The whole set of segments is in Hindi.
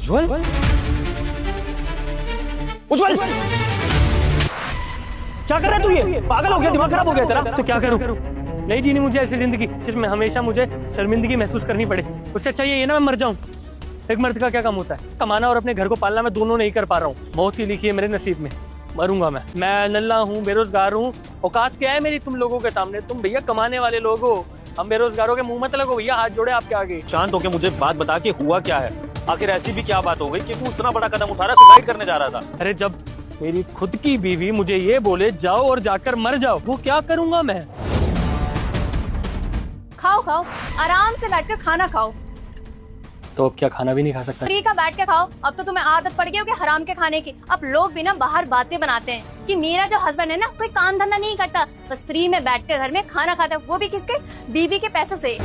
उज्जवल, उज्जवल, क्या कर रहा है तू? ये पागल हो गया, दिमाग खराब हो गया तेरा? तो क्या करूं? नहीं जीनी मुझे ऐसी जिंदगी जिसमें हमेशा मुझे शर्मिंदगी महसूस करनी पड़े। उससे अच्छा ये ना मैं मर जाऊं। एक मर्द का क्या काम होता है? कमाना और अपने घर को पालना, मैं दोनों नहीं कर पा रहा हूँ। मौत ही लिखी है मेरे नसीब में, मरूंगा मैं नल्ला हूँ, बेरोजगार हूँ। औकात क्या है मेरी तुम लोगों के सामने? तुम भैया कमाने वाले लोग हो, हम बेरोजगारों के मुंह मत लगो भैया, हाथ जोड़े आपके आगे। शांत होके मुझे बात बता कि हुआ क्या है? आखिर ऐसी भी क्या बात हो गई कि तू इतना बड़ा कदम उठा रहा, सुसाइड करने जा रहा था? अरे जब मेरी खुद की बीवी मुझे ये बोले जाओ और जाकर मर जाओ, वो क्या करूंगा मैं? खाओ खाओ, आराम से बैठकर खाना खाओ। तो अब क्या खाना भी नहीं खा सकता? फ्री का बैठ के खाओ। अब तो तुम्हें आदत पड़ गई होगी हराम के खाने की। अब लोग भी ना बाहर बातें बनाते हैं कि मेरा जो हस्बैंड है ना कोई काम धंधा नहीं करता, बस फ्री में बैठ के घर में खाना खाता है, वो भी किसके? बीवी के पैसों से।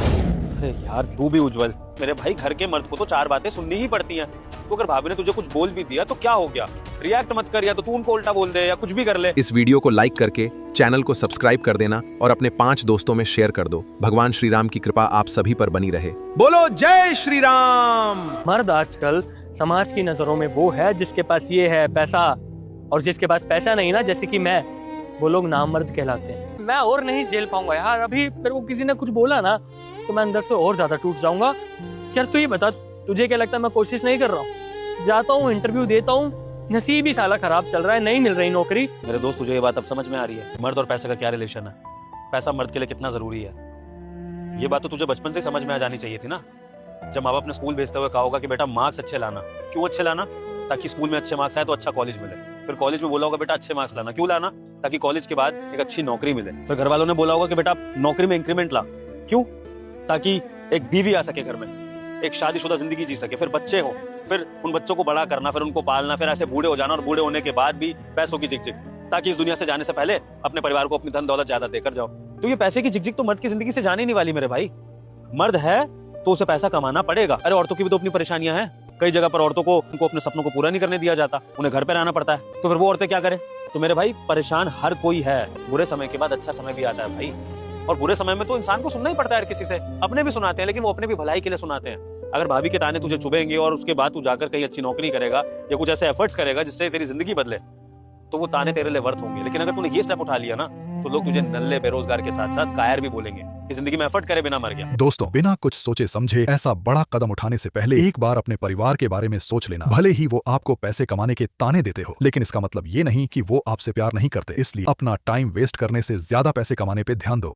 अरे यार तू भी उज्जवल, मेरे भाई घर के मर्द को तो चार बातें सुननी ही पड़ती हैं। तो अगर भाभी ने तुझे कुछ बोल भी दिया तो क्या हो गया? रिएक्ट मत कर, या तो तू उनको उल्टा बोल दे या कुछ भी कर ले। इस वीडियो को लाइक करके चैनल को सब्सक्राइब कर देना और अपने 5 दोस्तों में शेयर कर दो। भगवान श्री राम की कृपा आप सभी पर बनी रहे। बोलो जय श्री राम। मर्द आजकल समाज की नजरों में वो है जिसके पास ये है पैसा, और जिसके पास पैसा नहीं ना, जैसे कि मैं, वो लोग नामर्द कहलाते हैं। मैं और नहीं झेल पाऊंगा यार। अभी मेरे को किसी ने कुछ बोला ना तो मैं अंदर से और ज्यादा टूट जाऊंगा। यार तू ये बता, तुझे क्या लगता है मैं कोशिश नहीं कर रहा हूँ? जाता हूँ, इंटरव्यू देता हूँ, नसीब ही साला खराब चल रहा है, नहीं मिल रही नौकरी। मेरे दोस्त तुझे ये बात अब समझ में आ रही है, मर्द और पैसे का क्या रिलेशन है? पैसा मर्द के लिए कितना जरूरी है, ये बात तो तुझे बचपन से समझ में आ जानी चाहिए थी ना। जब माँ बाप ने स्कूल भेजते हुए कहा होगा कि बेटा मार्क्स अच्छे लाना, क्यों अच्छे लाना? ताकि स्कूल में अच्छे मार्क्स आए तो अच्छा कॉलेज मिले। फिर कॉलेज में बोला होगा बेटा अच्छे मार्क्स लाना, क्यों लाना? ताकि कॉलेज के बाद एक अच्छी नौकरी मिले। फिर घर वालों ने बोला होगा कि बेटा नौकरी में इंक्रीमेंट ला, क्यों? ताकि एक बीवी आ सके घर में, एक शादीशुदा जिंदगी जी सके, फिर बच्चे हो, फिर उन बच्चों को बड़ा करना, फिर उनको पालना, फिर ऐसे बूढ़े हो जाना, और बूढ़े होने के बाद भी पैसों की झिकझिक, ताकि इस दुनिया से जाने से पहले अपने परिवार को अपनी धन दौलत ज्यादा देकर जाओ। तो ये पैसे की झिकझिक तो मर्द की जिंदगी से जाने नहीं वाली मेरे भाई। मर्द है तो उसे पैसा कमाना पड़ेगा। अरे औरतों की भी तो अपनी परेशानियां हैं। कई जगह पर औरतों को उनको अपने सपनों को पूरा नहीं करने दिया जाता, उन्हें घर पे रहना पड़ता है। तो फिर वो औरतें क्या करें? तो मेरे भाई परेशान हर कोई है। बुरे समय के बाद अच्छा समय भी आता है भाई, और बुरे समय में तो इंसान को सुनना ही पड़ता है। किसी से अपने भी सुनाते हैं, लेकिन वो अपने भी भलाई के लिए सुनाते हैं। अगर भाभी के ताने तुझे चुभेंगे और उसके बाद तू जाकर कहीं अच्छी नौकरी करेगा या कुछ ऐसे एफर्ट्स करेगा जिससे तेरी जिंदगी बदले, तो वो ताने तेरे लिए वर्थ होंगे। लेकिन अगर तूने ये स्टेप उठा लिया ना, तो लोग तुझे नल्ले, बेरोजगार के साथ साथ कायर भी बोलेंगे कि जिंदगी में एफर्ट करे बिना मर गया। दोस्तों, बिना कुछ सोचे समझे ऐसा बड़ा कदम उठाने से पहले एक बार अपने परिवार के बारे में सोच लेना। भले ही वो आपको पैसे कमाने के ताने देते हो, लेकिन इसका मतलब ये नहीं कि वो आपसे प्यार नहीं करते। इसलिए अपना टाइम वेस्ट करने से ज्यादा पैसे कमाने पे ध्यान दो।